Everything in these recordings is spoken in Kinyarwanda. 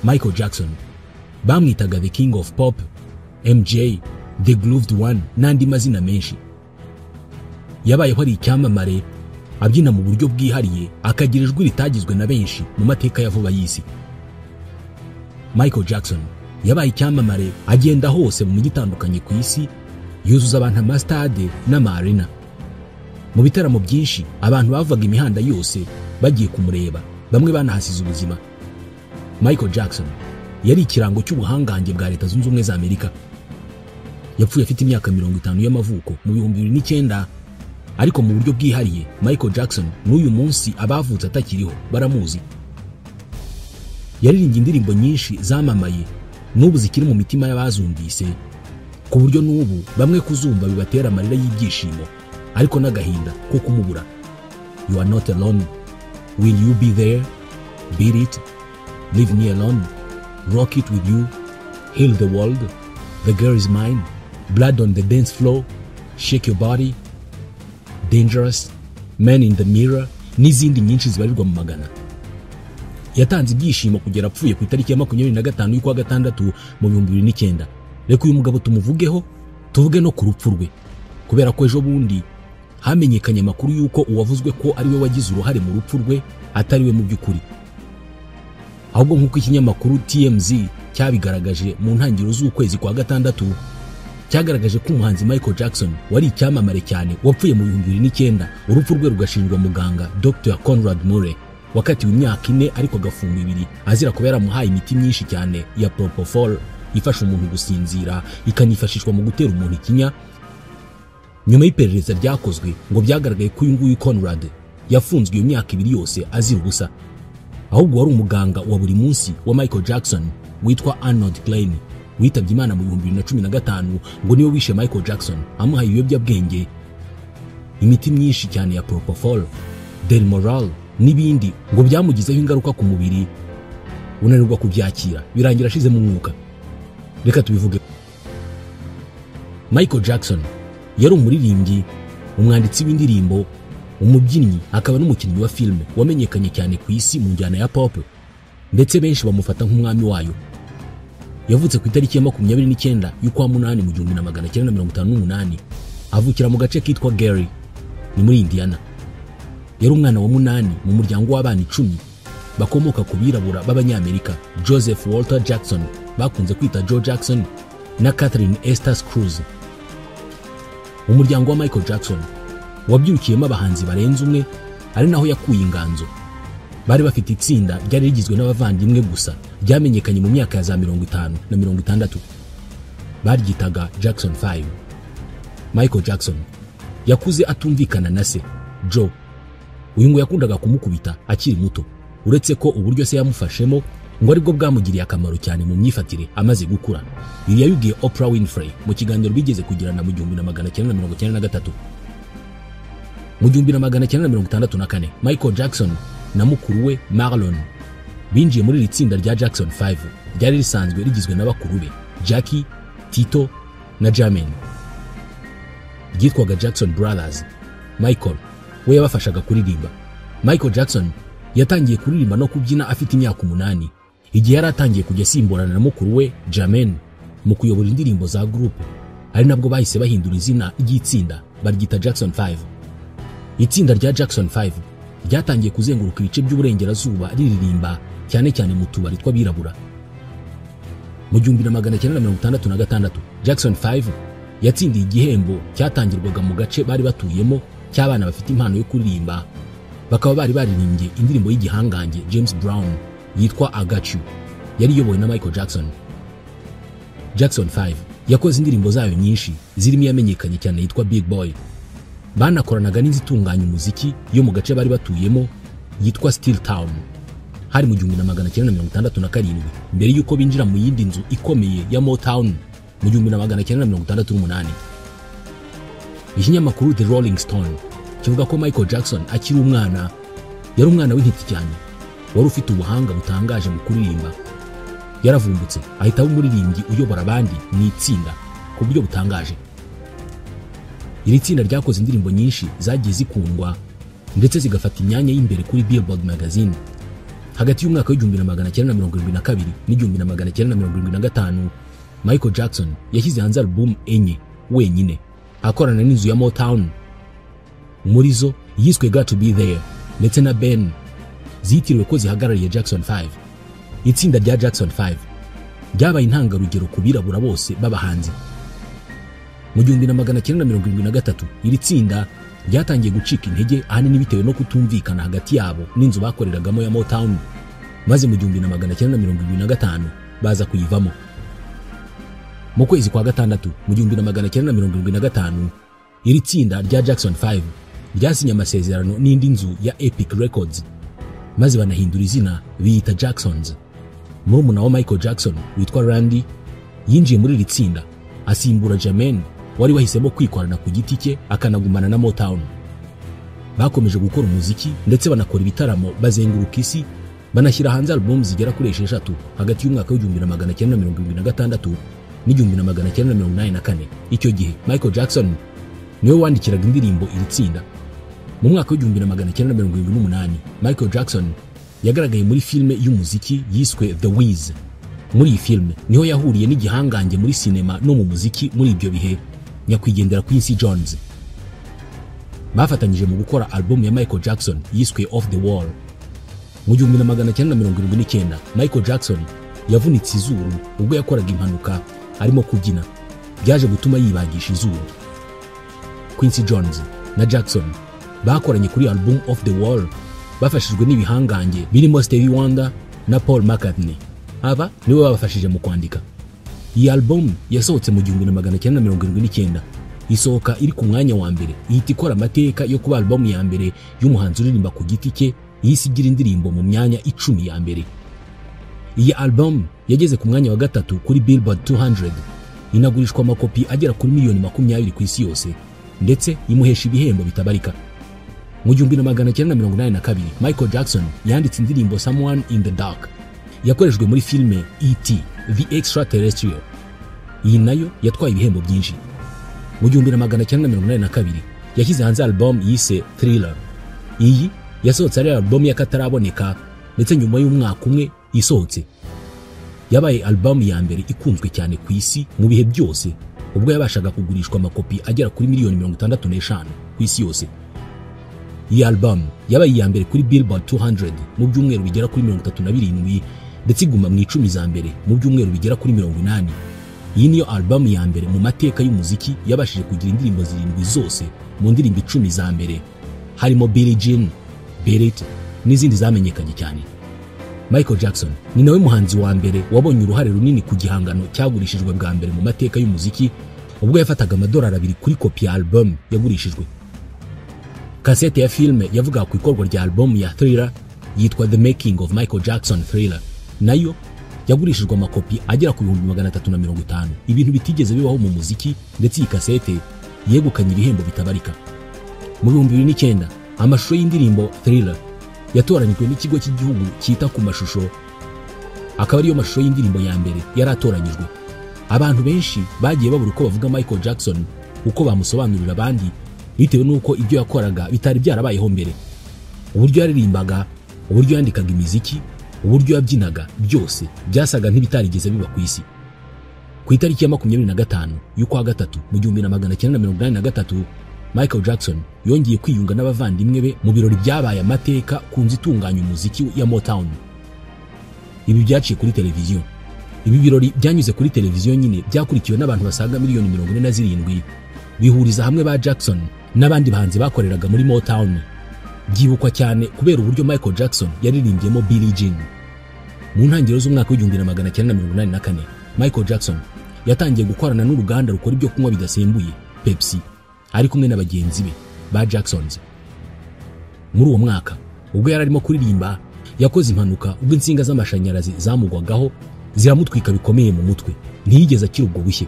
Michael Jackson bamwitaga the King of Pop, MJ, The Grooved One n'andi mazina menshi. Yabayeho ari icyamamare abyina mu buryo bwihariye, akagira ijwi ritagizwe na benshi mu mateka ya vuba y'isi. Michael Jackson yabaye icyamamare agenda hose mu mijyi itandukanye ku isi, yuzuza abantu amastade n'amarena. Mu bitaramo byinshi abantu bavaga imihanda yose bagiye kumureba, bamwe banahasize ubuzima. Michael Jackson yari ikirango cy'ubuhangange bwa Leta Zunze Ubumwe za Amerika. Yapfuye afite imyaka 50 y'amavuko mu 2009, ariko mu buryo bwihariye Michael Jackson n'uyu munsi abavutse atakiriho baramuzi. Yaririmbye indirimbo nyinshi zamamaye n'ubu zikiri mu mitima y'abazumvise, ku buryo n'ubu bamwe kuzumva bibatera amarira y'ibyishimo ariko n'agahinda ko kumubura. You are not alone, will you be there, beat it, leave me alone, rock it with you, heal the world, the girl is mine, blood on the dance floor, shake your body, dangerous, man in the mirror n'izindi nyinshi zibarirwa mu magana. Yatanze ibyishimo kugera apfuye ku itariki ya 25 y'ukwa gatandatu mu 2009. Reka uyu mugabo tumuvugeho, tuvuge no ku rupfu rwe, kubera ko ejo bundi hamenyekanye amakuru yuko uwavuzwe ko ari we wagize uruhare mu rupfu rwe atari we mu by'ukuri. Ahubwo nk'uko ikinyamakuru TMZ cyabigaragaje mu ntangiriro z'ukwezi kwa gatandatu, cyagaragaje ko umuhanzi Michael Jackson wari icyamamare cyane wapfuye mu 2009, urupfu rwe rugashinjwa muganga Dr. Conrad Murray wakatiwe imyaka 4 ariko agafungwa 2 azira kuba yaramuhaye imiti myinshi cyane ya propofol ifasha umuntu gusinzira, ikanifashishwa mu gutera umuntu ikinya. Nyuma y'iperereza ryakozwe ngo byagaragaye ko uyu nguyu Conrad yafunzwe iyo myaka 2 yose azira ubusa, ahubwo wari umuganga wa buri munsi wa Michael Jackson witwa Arnold Klein witabye Imana mu 2015, ngo niwe wishe Michael Jackson amuhaye ibiyobyabwenge, imiti myinshi cyane ya propofol, Delmoral n'ibindi, ngo byamugizeho ingaruka ku mubiri, unanirwa kubyakira birangira ashize mu mwuka. Reka tubivuge. Michael Jackson yari umuririmbyi, umwanditsi w'indirimbo, umubyinnyi, akaba n'umukinnyi wa filime wamenyekanye cyane ku isi mu njyana ya pop, ndetse benshi bamufata nk'umwami wayo. Yavutse ku itariki ya 29 y'ukwa 8 mu 1958, avukira mu gace kitwa Gary, ni muri Indiana. Yari umwana wa 8 mu muryango w'abana 10 bakomoka ku birabura b'Abanyamerika, Joseph Walter Jackson bakunze kwita Joe Jackson na Catherine Esther Cruz. Umuryango wa Michael Jackson wabyirukiyemo abahanzi barenze umwe, ari naho yakuye inganzo. Bari bafite itsinda ryari rigizwe n'abavandimwe gusa, ryamenyekanye mu myaka ya za 50 na 60. Baryitaga Jackson 5. Michael Jackson yakuze atumvikana na se Joe. Uyu ngo yakundaga kumukubita akiri muto, uretse ko uburyo se yamufashemo ngo aribwo bwamugiriye akamaro cyane mu myifatire amaze gukura. Ibi yabibwiye Oprah Winfrey mu kiganiro bigeze kugirana mu 1993. Mu 1964 Michael Jackson na mukuru we Marlon binjiye muri iri tsinda rya Jackson 5 ryari risanzwe rigizwe n'abakuru be Jackie, Tito na Jermaine. Ryitwaga Jackson Brothers. Michael we yabafashaga kuririmba. Michael Jackson yatangiye kuririmba no kubyina afite imyaka 8, igihe yari atangiye kujya simburana na mukuru we Jermaine mu kuyobora indirimbo za groupe, ari nabwo bahise bahindura izina ry'itsinda baryita Jackson 5. Itsinda rya Jackson 5 ryatangiye kuzenguruka ibice by'uburengerazuba riririmba cyane cyane mu tubari tw'abirabura. Mu 1966 Jackson 5 yatsindiye igihembo cyatangirwaga mu gace bari batuyemo cy'abana bafite impano yo kuririmba, bakaba bari baririmbye indirimbo y'igihangange James Brown yitwa I Got You, yari iyobowe na Michael Jackson. Jackson 5 yakoze indirimbo zayo nyinshi zirimo yamenyekanye cyane yitwa Big Boy. Banakoranaga n'inzitunganya umuziki yo mu gace bari batuyemo yitwa Steel Town. Hari mu 1967 mbere yuko binjira mu yindi nzu ikomeye ya Motown mu 1968. Ikinyamakuru The Rolling Stone kivuga ko Michael Jackson akiri umwana yari umwana w'intiti cyane, wari ufite ubuhanga butangaje mu kuririmba. Yaravumbutse ahita aba umuririmbyi uyobora abandi mu itsinda ku buryo butangaje. Iri tsinda ryakoze indirimbo nyinshi zagiye zikundwa ndetse zigafata imyanya y'imbere kuri Billboard magazine. hagati y'umwaka w'1972 n'1975 Michael Jackson yashyize hanze album enye wenyine akorana n'inzu ya Motown. Muri zo yiswe Got to Be There ndetse na Ben zitiriwe ko zihagarariye Jackson 5. Itsinda rya Jackson 5 ryabaye intangarugero ku birabura bose b'abahanzi. Mu 1973 iri tsinda ryatangiye gucika intege ahanini bitewe no kutumvikana hagati yabo n'inzu bakoreragamo ya Motown, maze mu 1975 baza kuyivamo. Mu kwezi kwa gatandatu mu 1975 iri tsinda rya Jackson 5 ryasinye amasezerano n'indi nzu ya Epic Records, maze banahindura izina biyita Jacksons. Murumuna wa Michael Jackson witwa Randy yinjiye muri iri tsinda asimbura Jermaine wari wahisemo kwikorana ku giti cye akanagumana na Motown. Bakomeje gukora umuziki ndetse banakora ibitaramo bazenguruka isi, banashyira hanze album zigera kuri 6 hagati y'umwaka w'1976 n'1984. Icyo gihe Michael Jackson niwe wandikiraga indirimbo iri tsinda. Mu mwaka w'1978 Michael Jackson yagaragaye muri filme y'umuziki yiswe The Wiz. Muri iyi filme niho yahuriye n'igihangange muri sinema no mu muziki muri ibyo bihe, nyakwigendera Quincy Jones. Bafatanyije mu gukora album ya Michael Jackson yiswe Off the Wall. Mu 1979 Michael Jackson yavunitse izuru ubwo yakoraga impanuka arimo kubyina, byaje gutuma yibagisha izuru. Quincy Jones na Jackson bakoranye kuri album Off the Wall bafashijwe n'ibihangange birimo Stevie Wonder na Paul McCartney. Aba niwe babafashije mu kwandika. Iyi album yasohotse mu 1979, isohoka iri ku mwanya wa mbere, ihita ikora amateka yo kuba album ya mbere y'umuhanzi uririmba ku giti cye yisigira indirimbo mu myanya 10 ya mbere. Iyi album yageze ku mwanya wa gatatu kuri Billboard 200, inagurishwa amakopi agera kuri miliyoni 20 ku isi yose, ndetse imuhesha ibihembo bitabarika. Mu 1982 Michael Jackson yanditse indirimbo Someone in the Dark yakoreshwe muri filme E.T. The Extraterrestrial. Iyi nayo yatwaye ibihembo byinshi. Mu 1982 yashyize hanze album yise Thriller. Iyi yasohotse ari album y'akataraboneka, ndetse nyuma y'umwaka umwe isohotse yabaye album ya mbere ikunzwe cyane ku isi mu bihe byose, ubwo yabashaga kugurishwa amakopi agera kuri miliyoni 65 ku isi yose. Iyi album yabaye iya mbere kuri Billboard 200 mu byumweru bigera kuri 37, ndetse iguma mu 10 za mbere mu byumweru bigera kuri 80. Iyi niyo album ya mbere mu mateka y'umuziki yabashije kugira indirimbo 7 zose mu ndirimbo 10 za mbere, harimo Billie Jean, Beat It n'izindi zamenyekanye cyane. Michael Jackson ni nawe muhanzi wa mbere wabonye uruhare runini ku gihangano cyagurishijwe bwa mbere mu mateka y'umuziki, ubwo yafataga $2 kuri kopi ya album yagurishijwe. Kasete ya filme yavuga ku ikorwa rya album ya Thriller yitwa The Making of Michael Jackson Thriller, nayo yagurishijwe amakopi agera ku 350, ibintu bitigeze bibaho mu muziki, ndetse iyi kasete yegukanye ibihembo bitabarika. Mu 2009 amashusho y'indirimbo Thriller yatoranyijwe n'ikigo cy'igihugu cyita ku mashusho, akaba ariyo mashusho y'indirimbo ya mbere yaratoranyijwe. Abantu benshi bagiye babura uko bavuga Michael Jackson, uko bamusobanurira abandi, bitewe nuko ibyo yakoraga bitari byarabayeho mbere. Uburyo yaririmbaga, uburyo yandikaga imiziki, uburyo yabyinaga, byose byasaga nk'ibitarigeze biba ku isi. Ku itariki ya 25 y'ukwa gatatu mu 1983 Michael Jackson yongeye kwiyunga n'abavandimwe be mu birori byabaye amateka ku nzu itunganya umuziki ya Motown. Ibi byaciye kuri televiziyo. Ibi birori byanyuze kuri televiziyo nyine, byakurikiwe n'abantu basaga miliyoni 47, bihuriza hamwe ba Jackson n'abandi bahanzi bakoreraga muri Motown. Byibukwa cyane kubera uburyo Michael Jackson yaririmbyemo Billie Jean. Mu ntangiriro z'umwaka w'1984 Michael Jackson yatangiye gukorana n'uruganda rukora ibyo kunywa bidasembuye Pepsi, ari kumwe n'abagenzi be ba Jacksons. Muri uwo mwaka ubwo yararimo kuririmba yakoze impanuka ubwo insinga z'amashanyarazi zamugwagaho ziramutwika bikomeye mu mutwe, ntiyigeze akira ubwo bushye.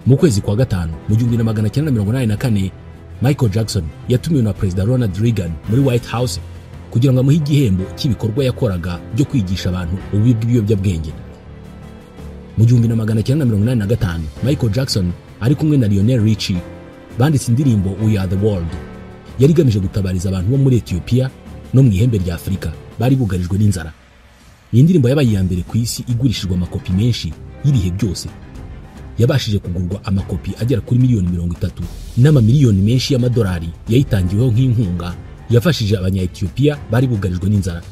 Mu kwezi kwa gatanu mu 1984 Michael Jackson yatumiwe na Perezida Ronald Reagan muri White House kugira ngo amuhe igihembo cy'ibikorwa yakoraga byo kwigisha abantu ububi bw'ibiyobyabwenge. Mu 1985 Michael Jackson ari kumwe na Lionel Richie banditse indirimbo We Are The World, yari igamije gutabariza abantu bo muri Ethiopia no mu ihembe rya Afurika bari bugarijwe n'inzara. iyi ndirimbo yabaye iya mbere ku isi igurishijwe amakopi menshi y'ibihe byose. Yabashije kugurwa amakopi agera kuri miliyoni 30 n'amamiliyoni menshi y'amadolari yayitangiweho nk'inkunga yafashije abanya-Ethiopia bari bugarijwe n'inzara.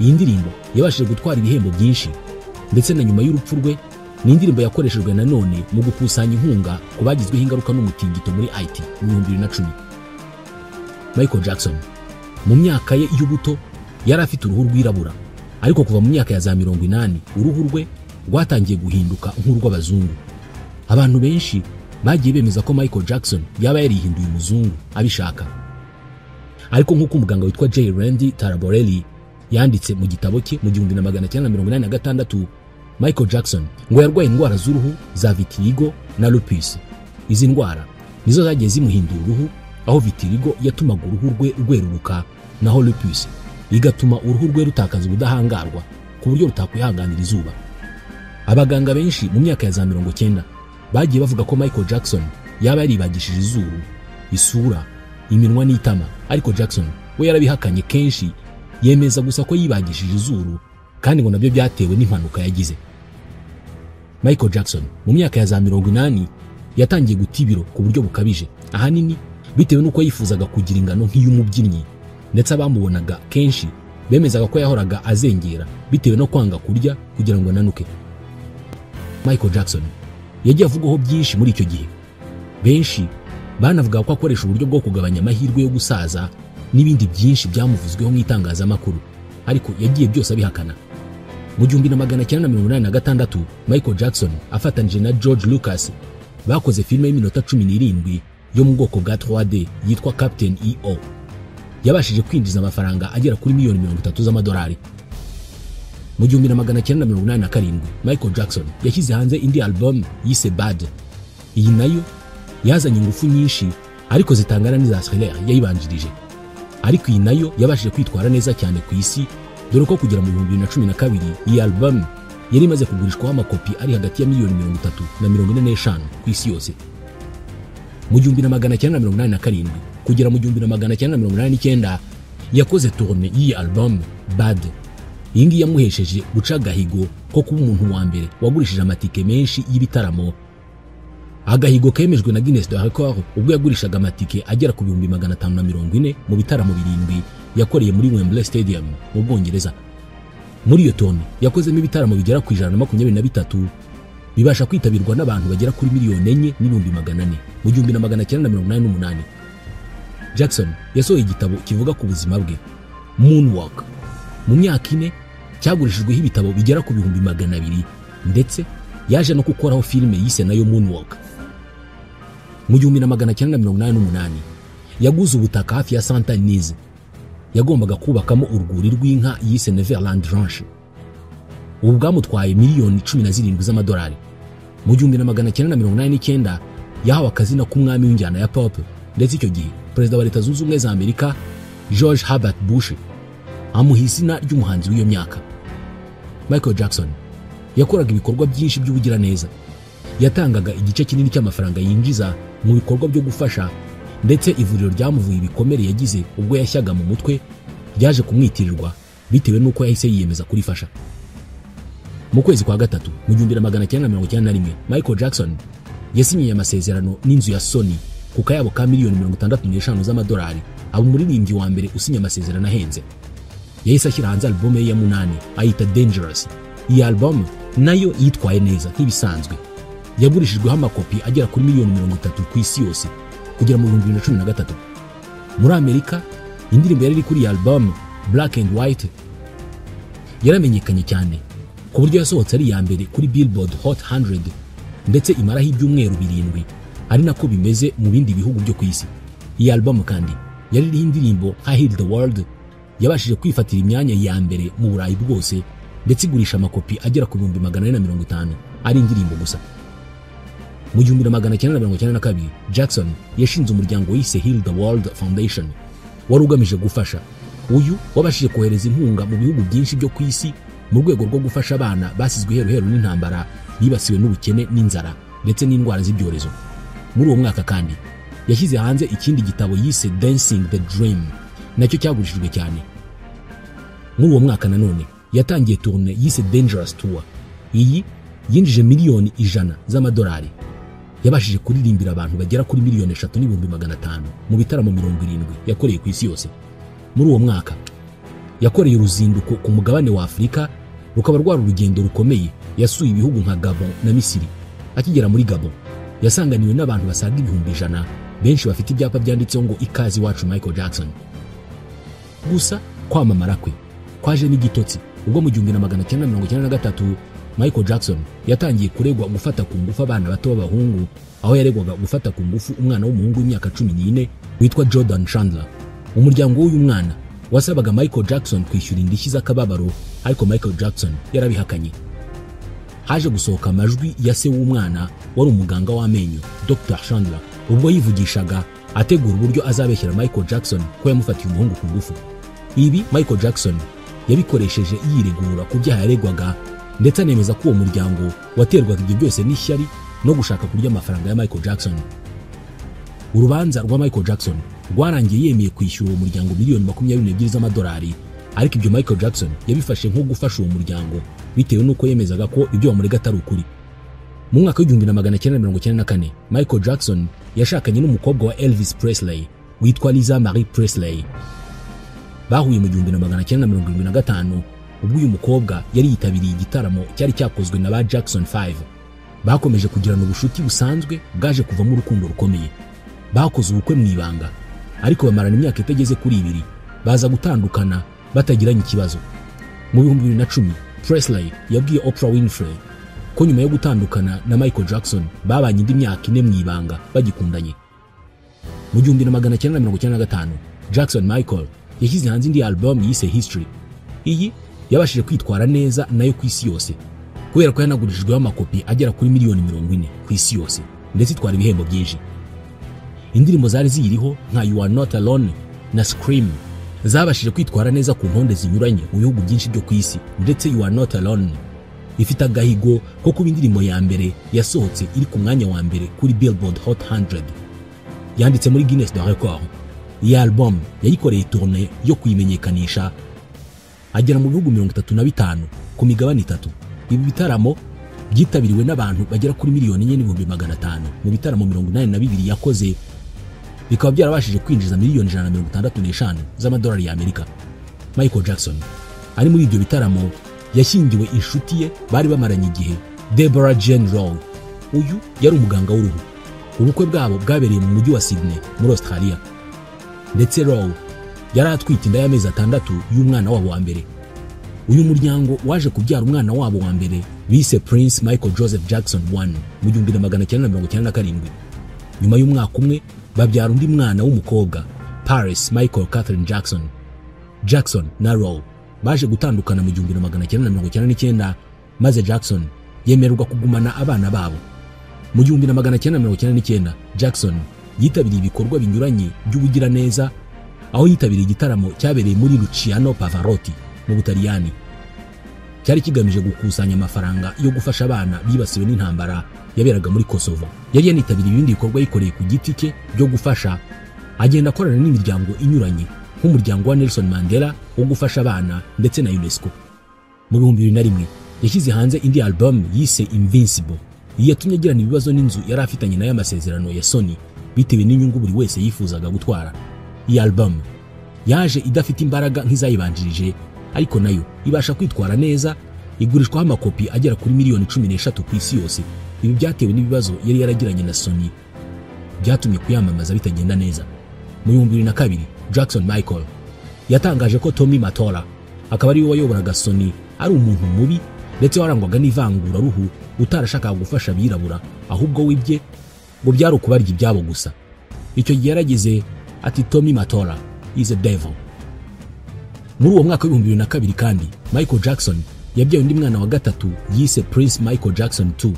Iyi ndirimbo yabashije gutwara ibihembo byinshi, ndetse na nyuma y'urupfu rwe ni indirimbo yakoreshejwe nanone mu gukusanya inkunga ku bagizweho ingaruka n'umutingito muri Haiti mu 2010. Michael Jackson mu myaka ye y'ubuto yari afite uruhu rwirabura, ariko kuva mu myaka ya za 80 uruhu rwe rwatangiye guhinduka nk'urw'abazungu. Abantu benshi bagiye bemeza ko Michael Jackson yaba yarihinduye umuzungu abishaka, ariko nk'uko umuganga witwa J. Randy Taraborelli yanditse mu gitabo cye mu 1986, Michael Jackson ngo yarwaye indwara z'uruhu za vitiligo na lupus. Izi ndwara nizo zagiye zimuhindura uruhu, aho vitiligo yatumaga uruhu rwe rweruruka, naho lupus igatuma uruhu rwe rutakaza ubudahangarwa ku buryo rutakwihanganira izuba. Abaganga benshi mu myaka ya za 90 bagiye bavuga ko Michael Jackson yaba yaribagishije izuru, isura, iminwa n'itama, ariko Jackson we yarabihakanye kenshi, yemeza gusa ko yibagishije izuru kandi ngo nabyo byatewe n'impanuka yagize. Michael Jackson mu myaka ya za 80 yatangiye gutibiro ku buryo bukabije, ahanini bitewe n'uko yifuzaga kugira ingano nk'iy'umubyinnyi, ndetse abamubonaga kenshi bemezaga ko yahoraga azengera bitewe no kwanga kurya kugira ngo ananuke. Michael Jackson yagiye avugwaho byinshi muri icyo gihe. Benshi banavuga ko akoresha uburyo bwo kugabanya amahirwe yo gusaza n'ibindi byinshi byamuvuzweho mu itangazamakuru, ariko yagiye byose abihakana. Mu 1986 Michael Jackson afatanije na George Lucas bakoze filime y'iminota 17 yo mu bwoko bwa 3D yitwa Captain EO. Yabashije kwinjiza amafaranga agera kuri miliyoni 30 z'amadolari. Mu 1987 Michael Jackson yashyize hanze indi album yise Bad. Iyi nayo yazanye ingufu nyinshi ariko zitangana n'iza Thriller yayibanjirije, ariko iyi nayo yabashije kwitwara neza cyane ku isi, dore ko kugera mu 2012 iyi album yari imaze kugurishwaho amakopi ari hagati ya miliyoni 30 na 45 ku isi yose. Mu 1987 kugera mu 1989 yakoze tourne y'iyi album Bad. Iyi ngiyi yamuhesheje guca agahigo ko kuba umuntu wa mbere wagurishije amatike menshi y'ibitaramo, agahigo kemejwe na Guinness de Record ubwo yagurishaga amatike agera ku 540 mu bitaramo 7 yakoreye muri Wembley Stadium mu Bwongereza. Muri iyo tourne yakozemo ibitaramo bigera ku 123 bibasha kwitabirwa n'abantu bagera kuri miliyoni 4,400 mu 1988. Jackson yasohoye igitabo kivuga ku buzima bwe, Moonwalk. Mu myaka 4 cyagurishijweho ibitabo bigera ku 200,000, ndetse yaje no gukoraho filime yise nayo Moonwalk. Mu 1988 yaguze ubutaka hafi ya Saint Denis, yagombaga kubakamo urwuri rw'inka yise Neverland Ranch. Ubu bwamutwaye miliyoni 17 z'amadolari. Mu 1989 yahawe akazina k'umwami w'injyana ya pop, ndetse icyo gihe perezida wa Leta Zunze Ubumwe za Amerika George Herbert Bush amuha izina ry'umuhanzi w'iyo myaka. Michael Jackson yakoraga ibikorwa byinshi by'ubugiraneza, yatangaga igice kinini cy'amafaranga yinjiza mu bikorwa byo gufasha, ndetse ivuriro ryamuvuye ibikomere yagize ubwo yashyaga mu mutwe ryaje kumwitirirwa bitewe n'uko yahise yiyemeza kurifasha. Mu kwezi kwa gatatu mu 1991 Michael Jackson yasinyiye amasezerano n'inzu ya Sony ku kayabo ka miliyoni 65 z'amadolari, aba umuririmbyi wa mbere usinya amasezerano ahenze. Yahise ashyira hanze album ye ya 8 ayita Dangerous. Iyi album nayo yitwaye neza nk'ibisanzwe, yagurishijweho amakopi agera kuri miliyoni 30 ku isi yose kugera mu 2013. Muri Amerika indirimbo yari iri kuri iyi album Black and White yaramenyekanye cyane ku buryo yasohotse ari ya mbere kuri Billboard Hot 100, ndetse imaraho ibyumweru 7, ari nako bimeze mu bindi bihugu byo ku isi. Iyi album kandi yari iriho indirimbo nka Heal the World yabashije kwifatira imyanya ya mbere mu Burayi bwose, ndetse igurisha amakopi agera ku 450 ari indirimbo gusa. Mu 1992 Jackson yashinze umuryango wise Heal the World Foundation wari ugamije gufasha. Uyu wabashije kohereza inkunga mu bihugu byinshi byo ku isi mu rwego rwo gufasha abana basizwe iheruheru n'intambara, bibasiwe n'ubukene n'inzara ndetse n'indwara z'ibyorezo. Muri uwo mwaka kandi yashyize hanze ikindi gitabo yise Dancing the Dream, nacyo cyagurishijwe cyane. Muri uwo mwaka nanone yatangiye tourne yise Dangerous Tour. Iyi yinjije miliyoni 100 z'amadolari. Yabashije kuririmbira abantu bagera kuri miliyoni 3,500,000 mu bitaramo 70 yakoreye ku isi yose. Muri uwo mwaka yakoreye uruzinduko ku mugabane wa Afurika, rukaba rwari urugendo rukomeye. Yasuye ibihugu nka Gabon na Misiri. Akigera muri Gabon yasanganiwe n'abantu basaga 100,000, benshi bafite ibyapa byanditseho ngo ikazi wacu Michael Jackson. Gusa kwamamara kwe kwaje n'igitotsi ubwo mu 1993 Michael Jackson yatangiye kuregwa gufata ku ngufu abana bato b'abahungu, aho yaregwaga gufata ku ngufu umwana w'umuhungu w'imyaka 14 witwa Jordan Chandler. Umuryango w'uyu mwana wasabaga Michael Jackson kwishyura indishyi z'akababaro, ariko Michael Jackson yarabihakanye. Haje gusohoka amajwi ya se w'umwana wari umuganga w'amenyo Dr. Chandler, ubwo yivugishaga ategura uburyo azabeshyira Michael Jackson ko yamufatiye umuhungu ku ngufu. Ibi Michael Jackson yabikoresheje yiregura ku byaha yaregwaga, ndetse anemeza ko uwo muryango waterwaga ibyo byose n'ishyari no gushaka kurya amafaranga ya Michael Jackson. Urubanza rwa Michael Jackson rwarangiye yemeye kwishyura uwo muryango miliyoni 22 z'amadolari, ariko ibyo Michael Jackson yabifashe nko gufasha uwo muryango bitewe nuko yemezaga ko ibyo bamurega atari ukuri. Mu mwaka wa 1994 Michael Jackson yashakanye n'umukobwa wa Elvis Presley witwa Lisa Marie Presley. Bahuye mu 1975 ubwo uyu mukobwa yari yitabiriye igitaramo cyari cyakozwe na ba Jackson 5. Bakomeje kugirana ubushuti busanzwe bwaje kuvamo urukundo rukomeye. Bakoze ubukwe mu ibanga, ariko bamarana imyaka itageze kuri 2 baza gutandukana batagiranye ikibazo. Mu 2010 Presley yabwiye Oprah Winfrey ko nyuma yo gutandukana na Michael Jackson babanye indi myaka 4 mu ibanga bagikundanye. Mu 1995 Jackson Michael yashyize hanze indi album yise History. Iyi yabashije kwitwara neza nayo ku isi yose, kubera ko yanagurijweho amakopi agera kuri miliyoni 40 ku isi yose, ndetse itwara ibihembo byinshi. Indirimbo zari ziriho nka You Are Not Alone na Scream zabashije kwitwara neza ku ntonde zinyuranye mu bihugu byinshi byo ku isi, ndetse You Are Not Alone ifite agahigo ko kuba indirimbo ya mbere yasohotse iri ku mwanya wa mbere kuri Billboard Hot 100, yanditse muri Guinness de Record. Iyi album yayikoreye tourne yo kuyimenyekanisha agera mu bihugu 35 ku migabane 3. Ibi bitaramo byitabiriwe n'abantu bagera kuri miliyoni 4,500 mu bitaramo 82 yakoze, bikaba byarabashije kwinjiza miliyoni 165 z'amadolari y'Amerika. Michael Jackson ari muri ibyo bitaramo yashyingiwe inshuti ye bari bamaranye igihe, Deborah Jane Rowe. Uyu yari umuganga w'uruhu. Ubukwe bwabo bwabereye mu mujyi wa Sydney muri Australia, ndetse Rowe yari atwite inda y'amezi 6 y'umwana wabo wa mbere. Uyu muryango waje kubyara umwana wabo wa mbere bise Prince Michael Joseph Jackson 1 mu 1997. Nyuma y'umwaka umwe babyara undi mwana w'umukobwa, Paris Michael Catherine Jackson. Jackson na Rowe baje gutandukana mu 1999, maze Jackson yemererwa kugumana abana babo. Mu 1999 Jackson yitabiriye ibikorwa binyuranye by'ubugira neza, aho yitabiriye igitaramo cyabereye muri Luciano Pavarotti mu Butaliyani. Cyari kigamije gukusanya amafaranga yo gufasha abana bibasiwe n'intambara yaberaga muri Kosovo. Yari yanitabiriye ibindi bikorwa yikoreye ku giti cye byo gufasha, agenda akorana n'imiryango inyuranye nk'umuryango wa Nelson Mandela wo gufasha abana ndetse na UNESCO. Mu 2001 yashyize hanze indi album yise Invincible. Iyi yatumye agirana ibibazo n'inzu yari afitanye nayo amasezerano ya Sony bitewe n'inyungu buri wese yifuzaga gutwara. Iyi album yaje idafite imbaraga nk'izayibanjirije, ariko nayo ibasha kwitwara neza, igurishwaho amakopi agera kuri miliyoni 16 ku isi yose. Ibi byatewe n'ibibazo yari yaragiranye na Sony byatumye kuyamamaza bitagenda neza. Mu 2002 Jackson Michael yatangaje ko Tommy Mottola akaba ari we wayoboraga Sony ari umuntu mubi, ndetse warangwaga n'ivangura ruhu, utarashakaga gufasha abirabura, ahubwo wibye ngo byari ukubarya ibyabo gusa. Icyo gihe yarageze ati Tommy Mottola is a devil. Muri uwo mwaka wa 2002 kandi Michael Jackson yabyaye undi mwana wa gatatu yise Prince Michael Jackson 2,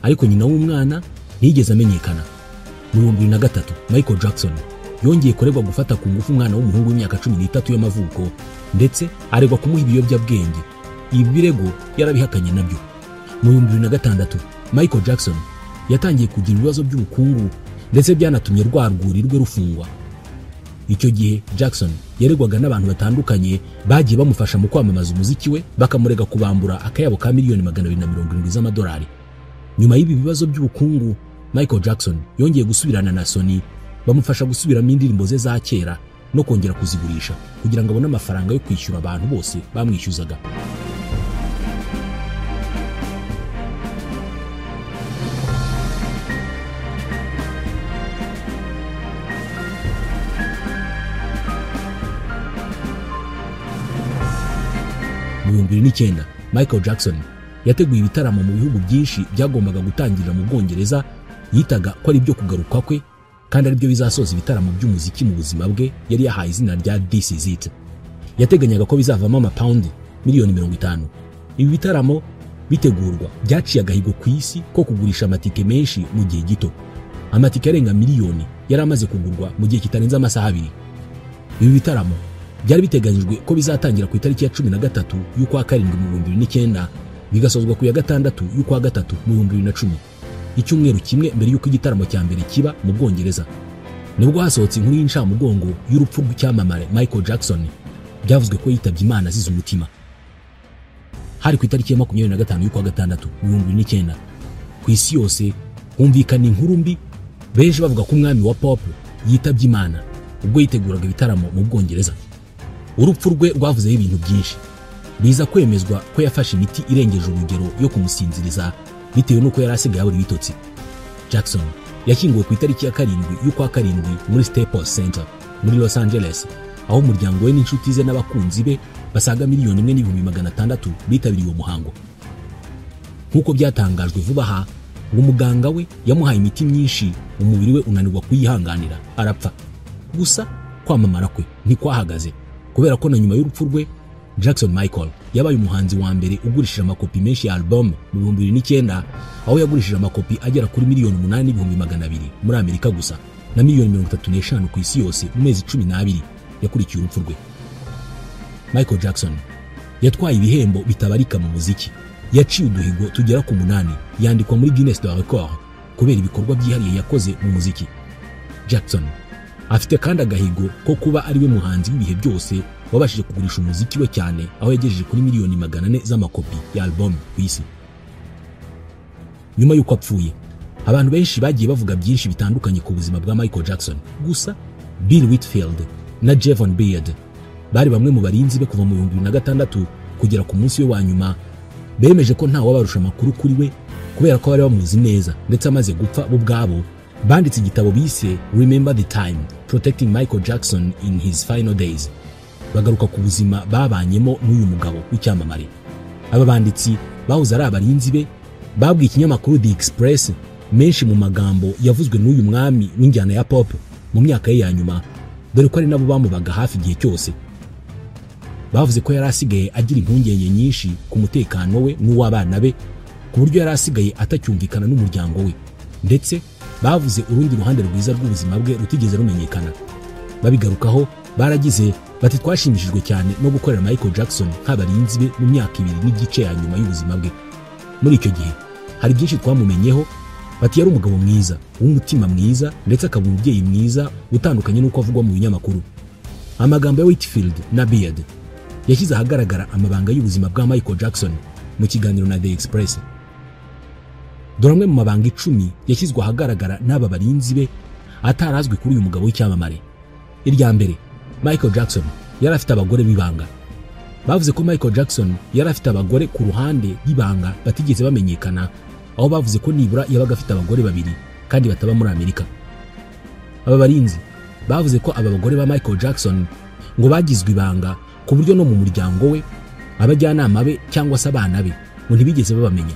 ariko nyina w'umwana ntiyigeze amenyekana. Mu 2003 Michael Jackson yongeye kuregwa gufata ku ngufu umwana w'umuhungu w'imyaka 13 y'amavuko, ndetse aregwa kumuha ibiyobyabwenge. Ibi birego yarabihakanye nabyo. Mu 2006 Michael Jackson yatangiye kugira ibibazo by'ubukungu, ndetse byanatumye rwarwuri rwe rufungwa. icyo gihe Jackson yaregwaga n'abantu batandukanye bagiye bamufasha mu kwamamaza umuziki we, bakamurega kubambura akayabo ka miliyoni 270 z'amadolari. Nyuma y'ibi bibazo by'ubukungu, Michael Jackson yongeye gusubirana na Sony, bamufasha gusubiramo indirimbo ze za kera no kongera kuzigurisha kugira ngo abone amafaranga yo kwishyura abantu bose bamwishyuzaga. Mu 2009 Michael Jackson yateguye ibitaramo mu bihugu byinshi byagombaga gutangirira mu Bwongereza, yitaga ko ari byo kugaruka kwe kandi ari byo bizasoza ibitaramo by'umuziki mu buzima bwe yari yahaye izina rya This Is It. Yateganyaga ko bizavamo amapaundi miliyoni 50. Ibi bitaramo bitegurwa byaciye agahigo ku isi ko kugurisha amatike menshi mu gihe gito. Amatike arenga miliyoni yari amaze kugurwa mu gihe kitarenze amasaha 2. Ibi bitaramo byari biteganyijwe ko bizatangira ku itariki ya 13 y'ukwa karindwi mu 2009, bigasozwa ku ya 6 y'ukwa gatatu mu 2010, icyumweru kimwe mbere y'uko igitaramo cya mbere kiba mu Bwongereza. Nibwo hasohotse inkuru y'incamugongo y'urupfu rw'icyamamare Michael Jackson, byavuzwe ko yitabye Imana azize umutima. Hari ku itariki ya 25 y'ukwa gatandatu mu 2009. Ku isi yose humvikana inkuru mbi, benshi bavuga ko umwami wa pop yitabye Imana ubwo yiteguraga ibitaramo mu Bwongereza. Urupfu rwe rwavuzeho ibintu byinshi, biza kwemezwa ko yafashe imiti irengeje urugero yo kumusinziriza bitewe nuko yari asigaye abura ibitotsi. Jackson yashyinguwe ku itariki ya 7 y'ukwa karindwi muri Staples Center muri Los Angeles, aho umuryango we n'inshuti ze n'abakunzi be basaga 1,600,000 bitabiriye uwo muhango. Nkuko byatangajwe vuba aha, umuganga we yamuhaye imiti myinshi, umubiri we unanirwa kuyihanganira arapfa. Gusa kwamamara kwe ntikwahagaze, kubera ko na nyuma y'urupfu rwe Jackson Michael yabaye umuhanzi wa mbere ugurishije amakopi menshi ya album mu 2009, aho yagurishije amakopi agera kuri 8,200,000 muri Amerika gusa na 35,000,000 ku isi yose mu mezi 12 yakurikiye urupfu rwe. Michael Jackson yatwaye ibihembo bitabarika mu muziki, yaciye uduhigo tugera ku 8, yandikwa muri Guinness de Record kubera ibikorwa byihariye yakoze mu muziki. Jackson afite kandi agahigo ko kuba ari we muhanzi w'ibihe byose wabashije kugurisha umuziki we cyane, aho yagejeje kuri 400,000 z'amakopi ya album ku isi. Nyuma y'uko apfuye, abantu benshi bagiye bavuga byinshi bitandukanye ku buzima bwa Michael Jackson. Gusa Bill Whitfield na Javon Beard bari bamwe mu barinzi be kuva mu 2006 kugera ku munsi we wa nyuma, bemeje ko nta wabarusha amakuru kuri we kubera ko bari bamuzi neza, ndetse amaze gupfa bo ubwabo banditse igitabo bise Remember the Time Protecting Michael Jackson in His Final Days, bagaruka ku buzima babanyemo n'uyu mugabo w'icyamamare. Aba banditsi bahoze ari abarinzi be babwiye ikinyamakuru The Express menshi mu magambo yavuzwe n'uyu mwami w'injyana ya pop mu myaka ye ya nyuma, dore ko ari nabo bamubaga hafi igihe cyose. Bavuze ko yari asigaye agira impungenge nyinshi ku mutekano we n'uw'abana be, ku buryo yari asigaye atacyumvikana n'umuryango we, ndetse bavuze urundi ruhande rwiza rw'ubuzima bwe rutigeze rumenyekana. Babigarukaho baragize bati twashimishijwe cyane no gukorera Michael Jackson nk'abarinzi be mu myaka 2 n'igice ya nyuma y'ubuzima bwe. Muri icyo gihe hari byinshi twamumenyeho, bati yari umugabo mwiza w'umutima mwiza, ndetse akaba umubyeyi mwiza utandukanye n'uko avugwa mu binyamakuru. Amagambo ya Whitfield na Beard yashyize ahagaragara amabanga y'ubuzima bwa Michael Jackson mu kiganiro na The Express. Dore amwe mu mabanga 10 yashyizwe ahagaragara n'aba barinzi be atarazwi kuri uyu mugabo w'icyamamare. Irya mbere, Michael Jackson yari afite abagore b'ibanga. Bavuze ko Michael Jackson yari afite abagore ku ruhande y'ibanga batigeze bamenyekana, aho bavuze ko nibura yabaga afite abagore 2 kandi bataba muri Amerika. Aba barinzi bavuze ko aba bagore ba Michael Jackson ngo bagizwe ibanga ku buryo no mu muryango we, abajyanama be cyangwa se abana be ngo ntibigeze babamenya.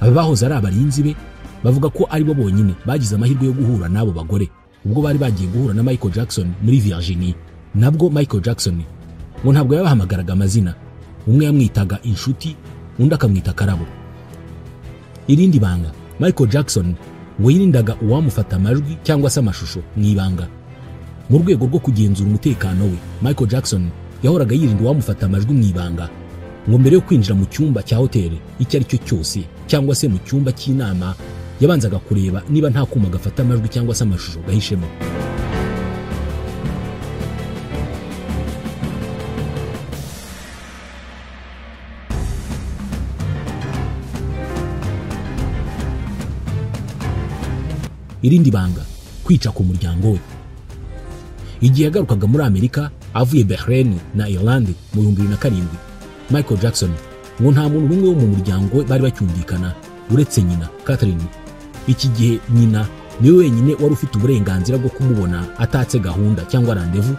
Aba bahoze ari abarinzi be bavuga ko ari bo bonyine bagize amahirwe yo guhura n'abo bagore ubwo bari bagiye guhura na Michael Jackson muri Virginia. Nabwo Michael Jackson ngo ntabwo yabahamagaraga amazina, umwe yamwitaga inshuti, undi akamwita Karabo. Irindi banga, Michael Jackson ngo yirindaga uwamufata amajwi cyangwa se amashusho mu ibanga. Mu rwego rwo kugenzura umutekano we, Michael Jackson yahoraga yirinda uwamufata amajwi mu ibanga, ngo mbere yo kwinjira mu cyumba cya hoteli icyo ari cyo cyose cyangwa se mu cyumba cy'inama, yabanzaga kureba niba nta kuma gafata amajwi cyangwa se amashusho gahishemo. irindi banga kwica ku muryango we. Igihe yagarukaga muri Amerika avuye Bahrain na Ireland mu 2007, Michael Jackson ngo nta muntu n'umwe wo mu muryango we bari bacyumvikana uretse nyina Catherine. Iki gihe nyina niwe wenyine wari ufite uburenganzira bwo kumubona atatse gahunda cyangwa randevu,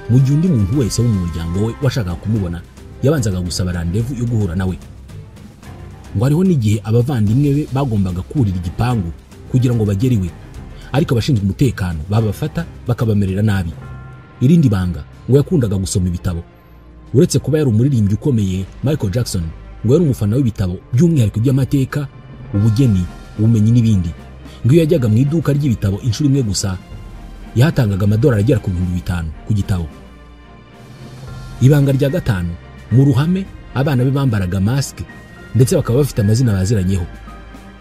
mu gihe undi muntu wese wo mu muryango we washakaga kumubona yabanzaga gusaba randevu yo guhura nawe. Ngo hariho n'igihe abavandimwe be bagombaga kurira igipangu kugira ngo bagere iwe, ariko abashinzwe umutekano babafata bakabamerera nabi. Irindi banga ngo yakundaga gusoma ibitabo. Uretse kuba yari umuririmbyi ukomeye, Michael Jackson ngo yari umufana w'ibitabo by'umwihariko by'amateka, ubugeni, ubumenyi n'ibindi. Ngo iyo yajyaga mu iduka ry'ibitabo inshuro imwe gusa yahatangaga amadolari agera ku 5,000 ku gitabo. Ibanga rya gatanu, mu ruhame abana be bambaraga mask ndetse bakaba bafite amazina baziranyeho.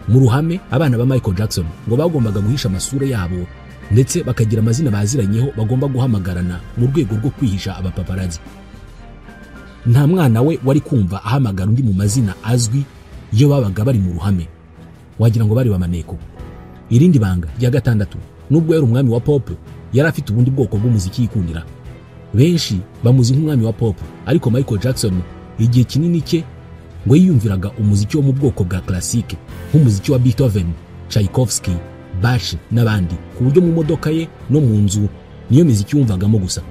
Mu ruhame abana ba Michael Jackson ngo bagombaga guhisha amasura yabo ndetse bakagira amazina baziranyeho bagomba guhamagarana mu rwego rwo kwihisha abapaparazzi. Nta mwana we wari kumva ahamagara undi mu mazina azwi iyo babaga bari mu ruhame, wagira ngo bari bamaneko. Irindi banga rya gatandatu, nubwo yari umwami wa pop yari afite ubundi bwoko bw'umuziki yikundira. Benshi bamuzi nk'umwami wa pop, ariko Michael Jackson igihe kinini cye ngo yiyumviraga umuziki wo mu bwoko bwa classique nk'umuziki wa Beethoven, Tchaikovsky, Bach n'abandi, ku buryo mu modoka ye no mu nzu niyo muziki yumvagamo gusa.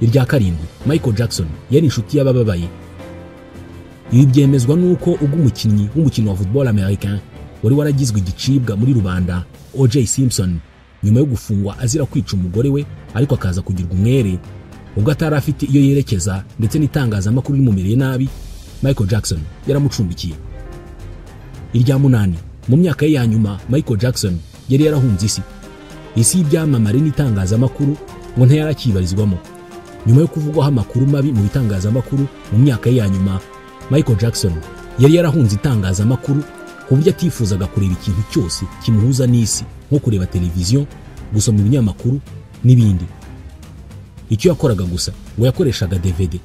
Irya karindwi, Michael Jackson yari inshuti y'abababaye. Ibi byemezwa nuko ubwo umukinnyi w'umukino wa football americain wari waragizwe igicibwa muri rubanda O.J. Simpson nyuma yo gufungwa azira kwica umugore we, ariko akaza kugirwa umwere ubwo atari afite iyo yerekeza ndetse n'itangazamakuru rimumereye nabi, Michael Jackson yaramucumbikiye. Irya munani, mu myaka ye ya nyuma Michael Jackson yari yarahunze isi y'ibyamamare n'itangazamakuru ngo ntiyarakibarizwamo. Nyuma yo kuvugwaho amakuru mabi mu bitangazamakuru mu myaka ye ya nyuma, Michael Jackson yari yarahunze itangazamakuru ku buryo atifuzaga kureba ikintu cyose kimuhuza n'isi, nko kureba televiziyo, gusoma ibinyamakuru n'ibindi. Icyo yakoraga gusa ngo yakoreshaga DVD,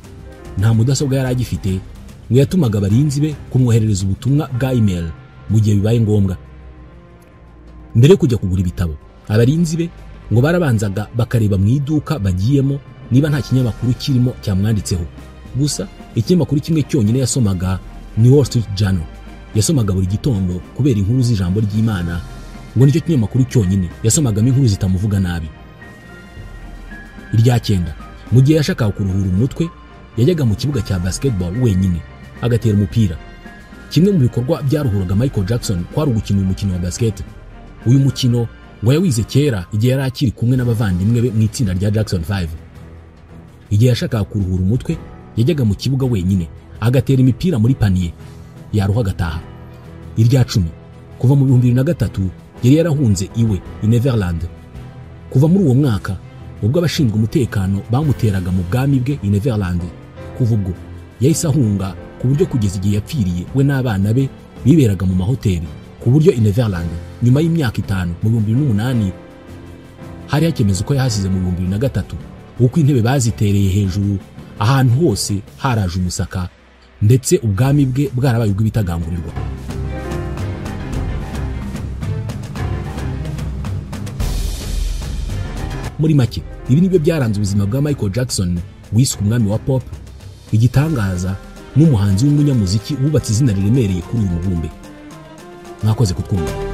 nta mudasobwa yari agifite, ngo yatumaga abarinzi be kumwoherereza ubutumwa bwa email mu gihe bibaye ngombwa. Mbere yo kujya kugura ibitabo, abarinzi be ngo barabanzaga bakareba mu iduka bagiyemo niba nta kinyamakuru kirimo cyamwanditseho. Gusa ikinyamakuru kimwe cyonyine yasomaga ni Wall Street Journal. Yasomaga buri gitondo kubera inkuru z'ijambo ry'Imana, ngo nicyo kinyamakuru cyonyine yasomagamo inkuru zitamuvuga nabi. Irya cyenda, mu gihe yashakaga kuruhura umutwe yajyaga mu kibuga cya basketball wenyine agatera umupira. Kimwe mu bikorwa byaruhuraga Michael Jackson kwari ugukina umukino wa basket. Uyu mukino ngo yawize kera igihe yari akiri kumwe n'abavandimwe be mu itsinda rya Jackson 5. Igihe yashakaga kuruhura umutwe yajyaga mu kibuga wenyine agatera imipira muri paniye, yaruha agataha. Irya 10, kuva mu 2003 yari yarahunze iwe i Neverland. Kuva muri uwo mwaka ubwo abashinzwe umutekano bamuteraga mu bwami bwe i Neverland, kuva ubwo yahise ahunga ku buryo kugeza igihe yapfiriye we n'abana be biberaga mu mahoteli, ku buryo i Neverland nyuma y'imyaka 5 mu 2008 hari hakemeza uko yahasize mu 2003, uko intebe bazitereye hejuru ahantu hose haraje umusaka ndetse ubwami bwe bwarabaye ubw'ibitagangurirwa. Muri make, ibi nibyo byaranze ubuzima bwa Michael Jackson wiswe umwami wa pop, igitangaza n'umuhanzi w'umunyamuziki wubatse izina riremereye kuri uyu mubumbe. Mwakoze kutwumva.